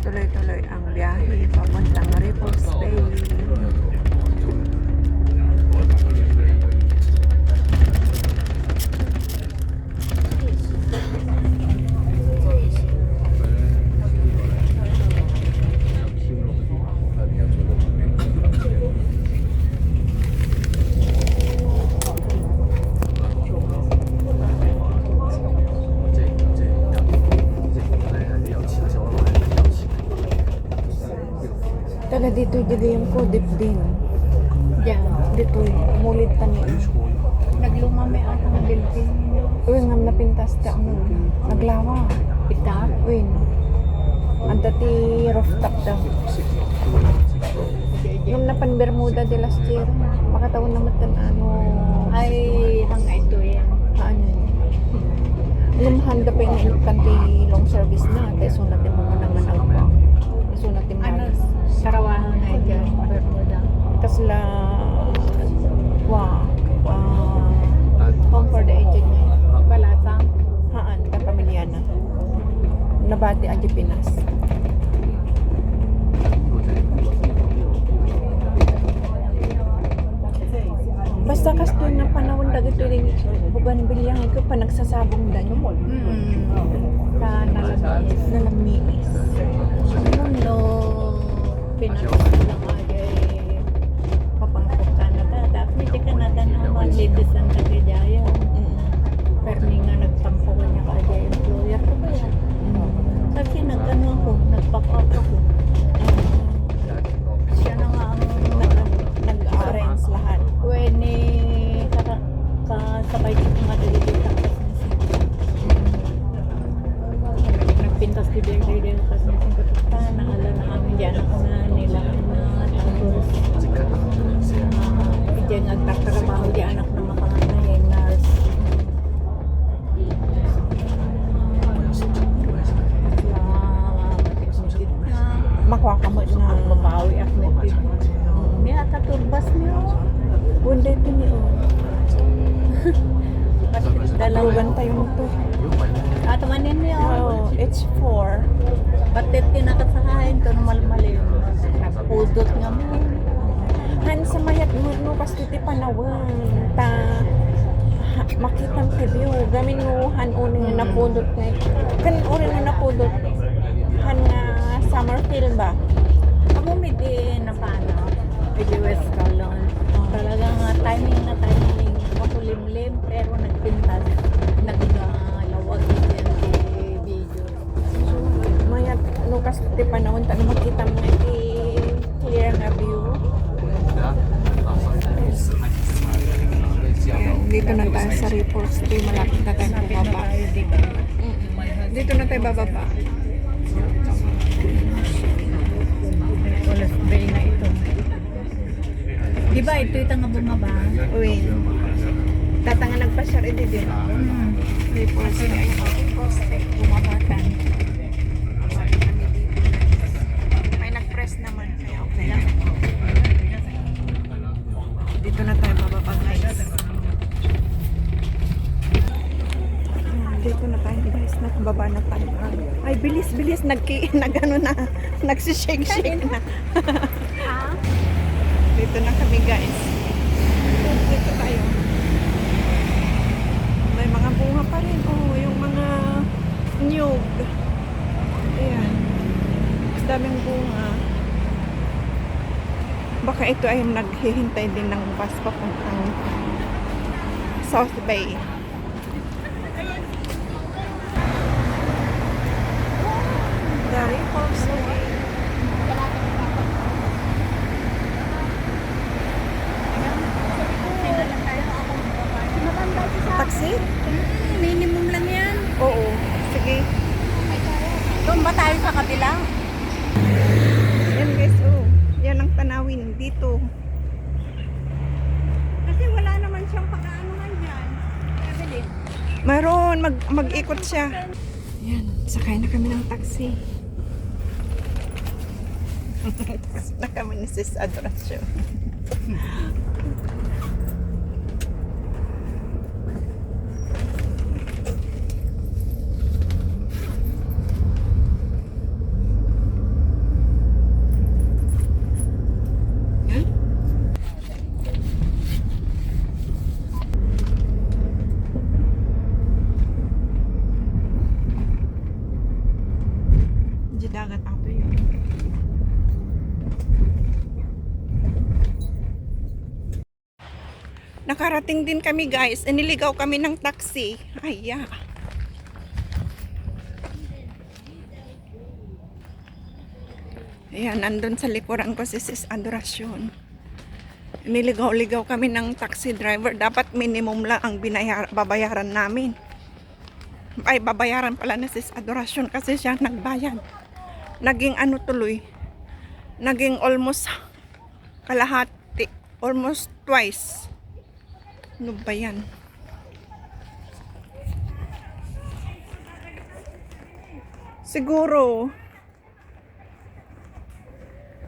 Tuloy-tuloy ang biyahe papuntang Repulse Bay. Tala dito yung ko dip din. Diyan. Dito mulit tani. Naglumami atang building. Uy ngam napintas ta ano. Naglawa. Pitar. Uy. Anta ti rooftop daw. Nung napan Bermuda de las Sierras, makataon na matan ano. Ay, hang ito yan. Ano yun? Lumhanda pa yung kanti long service na. Kaya sunatin mo na naman ang pa. Sunatin mo Ano, Sarawahan na dyan. Bermuda. Kasla home for the aged niya. Balasang. Haan, kapamilya na. Nabati ang Pinas. Basta kasto na panahon dagito rin uban bilyahan ko pa nagsasabong danyo. Ka Nalamiis. no pinagpapala ka ay papangkok ka na ta. Dapat di ka na tanaman. Litis ang nagkajaya. Perni nga nagtampo ka niya ka ay employer ko ba yan? Kasi nagano ako, nagpapap ako. Siya na nga ang Nag-arrange lahat. when kasabay dito nga dito nagpintas ko dito kasi nagpintas naala na kami dyan ako na nila na tapos dyan nagtatrabaho dyan anak na mapanganay nurse Makwakamot na. ang babawi at niya katurbas niyo Wala ito niyo. dalawan Dalawan tayo to. atamanin niyo Oh, it's 4. batit kinakasahain to normal-mali napudot nga mo Han sa mayat mo no pastiti panawang ta makitang view gamin mo han uni nga napudot nga kan uri nga napudot han nga Summerfield ba ako midi na paano midi West Colon talaga nga timing makulimlim pero nagpintas naglalawag din video mayat no pastiti panawang ta na makita mo iti clear nga view. Dito na tayo sa Repulse Bay, malapit na tayo bumaba. Dito na tayo bababa. Walas bay na ito di ba ito nga bumaba Uy, tatanga nagpa-share ito din. Repulse Bay, ayun o, Repulse Bay, bumaba tayo. May nag-press naman, kaya okay lang. Dito na tayo bababa guys. Dito na tayo guys, nakababa na tayo. Ay, bilis, nag-ano na, nagsishake-shake na. Dito na kami guys. Dito tayo. May mga bunga pa rin. Oh, yung mga nyug. Ayan. Mas daming bunga. Baka ito ay naghihintay din ng bus papuntang South Bay. The Repulse Bay. Taxi? minimum lang yan Oo. Sige. doon ba tayo sa kabila Yan guys, oh. Yan ang tanawin dito. kasi wala naman siyang pagkaanuhan dyan Mayroon, mag-ikot siya. Yan, sakay na kami ng taxi. Taxi na kami ni Sis Adoracio. di dagat ato yun. Nakarating din kami guys. Iniligaw kami ng taxi. Aya. Ayan, nandun sa likuran ko si Sis Adoracion. Niligaw-ligaw kami ng taxi driver. Dapat minimum lang ang babayaran namin. Ay, babayaran pala na Sis Adoracion kasi siya nagbayad. Naging ano tuloy. Naging almost kalahati. Almost twice. Ano ba yan? Siguro.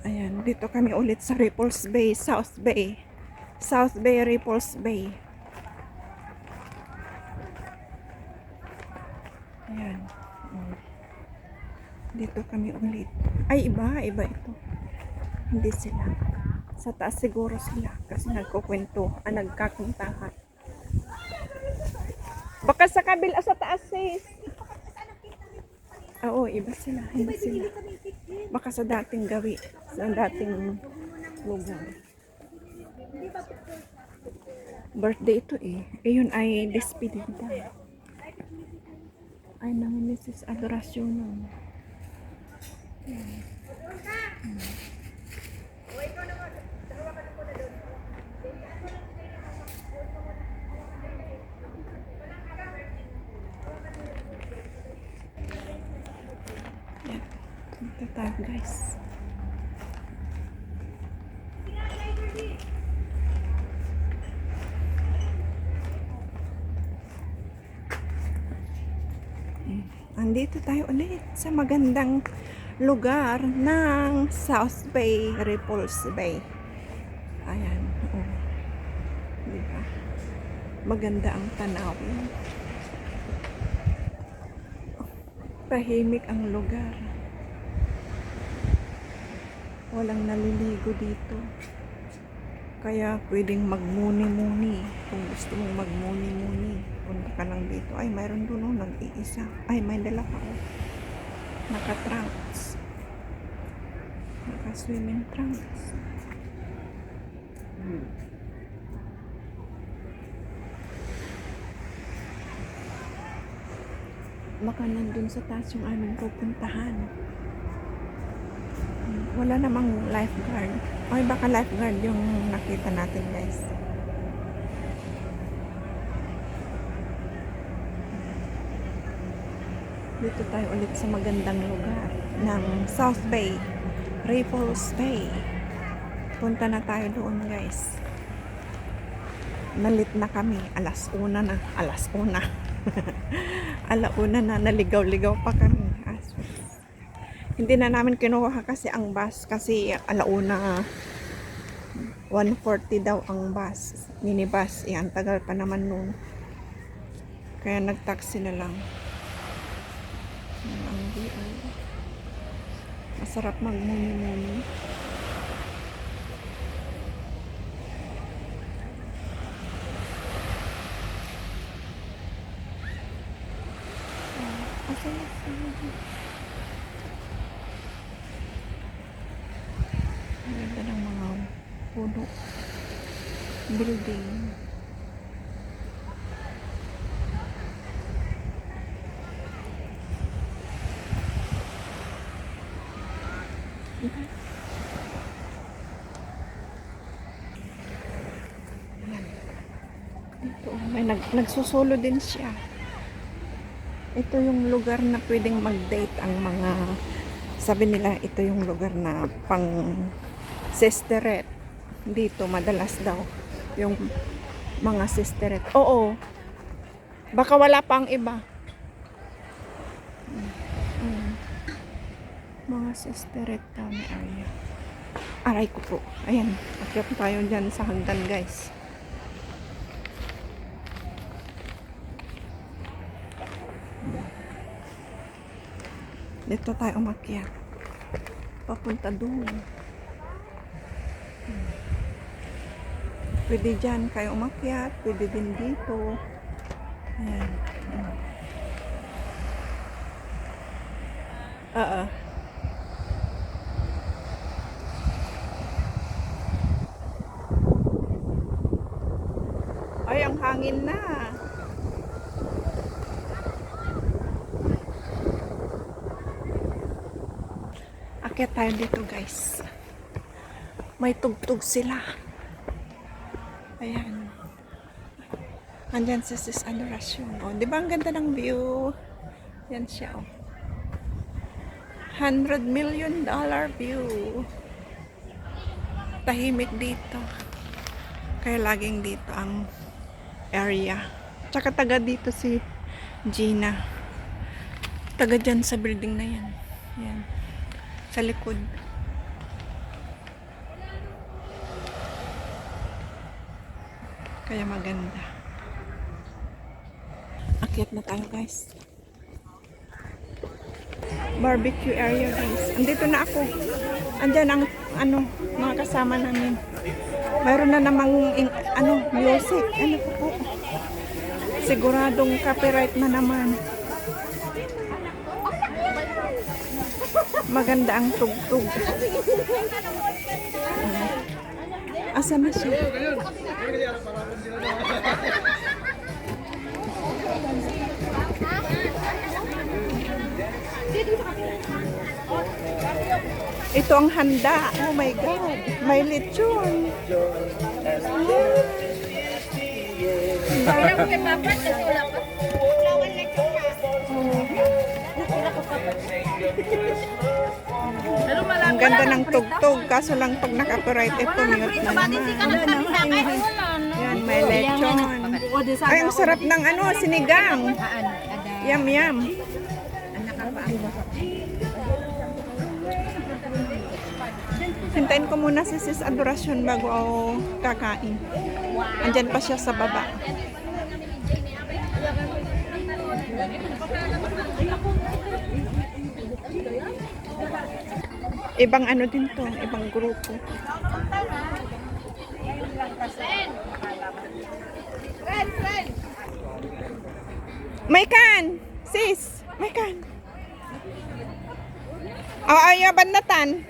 Ayan, dito kami ulit sa Ripples Bay, South Bay. South Bay, Ripples Bay. Ayan. Dito kami ulit. Ay, iba ito. Hindi sila. Sa taas siguro sila kasi nagkukwento, nagkakuntahan. Baka sa kabila sa taas, sis. Oo, iba sila. Baka sa dating gawi, sa dating lugar. Birthday ito eh. Yun ay despedida. Ay, nang Mrs. Adoracion nun. Ito tayo guys. Andito tayo ulit sa magandang lugar ng South Bay, Ripples Bay. Ayan. Oh. Diba? Maganda ang tanawin. Tahimik ang lugar. Walang naliligo dito. Kaya pwedeng magmuni-muni. Kung gusto mong magmuni-muni, punta ka lang dito. Ay, mayroon doon nag-iisa. Ay, may dalawa ko. Naka-trunks. Naka-swimming trunks. Baka nandun sa taas yung aming pupuntahan. Wala namang lifeguard. Ay, baka lifeguard yung nakita natin guys. Dito tayo ulit sa magandang lugar ng South Bay, Ripples Bay. Punta na tayo doon guys. Nalit na kami. Alas una na. Alauna na. Naligaw-ligaw pa kami. Hindi na namin kinuha kasi ang bus kasi alauna 1:40 daw ang bus, minibus. Ang tagal pa naman nun. Kaya nagtaxi na lang. Ang DI. Masarap magmuni-muni. Ganda ng mga puno. Building. Ito, may nagsusolo din siya. Ito yung lugar na pwedeng mag-date ang mga, sabi nila ito yung lugar na pang sisteret. Dito madalas daw yung mga sisteret. Oo. Baka wala pang iba. Mga sisteret daw na area. Aray ko po. Ayan. Akyat tayo dyan sa hagdan guys. Dito tayo umakyat. Papunta doon. Pwede dyan kayo umakyat. Pwede din dito. Ayan. hangin na. Akyat tayo dito guys. May tugtog sila. Ayan. Andyan sa Sis Adoracion. O, di ba ang ganda ng view? Yan siya, o. $100 million view. Tahimik dito. Kaya laging dito ang area. Tsaka taga dito si Gina. Taga dyan sa building na yan. Yan. Sa likod. Kaya maganda. Akyat na tayo guys. Barbecue area guys. Andito na ako. Andyan ang mga kasama namin. Mayroon na namang music. Ano po? Siguradong copyright na naman. Maganda ang tugtog. Asa na siya? Ito ang handa. Oh my God. May lechon. Ang ganda ng tugtog. Kaso lang pag naka-copyright ito, mute na naman. Yan, may lechon. Ay, ang sarap ng sinigang. Yum, yum. Hintayin ko muna si Sis Adoracion bago ako kakain. Andyan pa siya sa baba. Ibang din to, ibang grupo. May kan! Sis! May kan! Ayaw bandatan!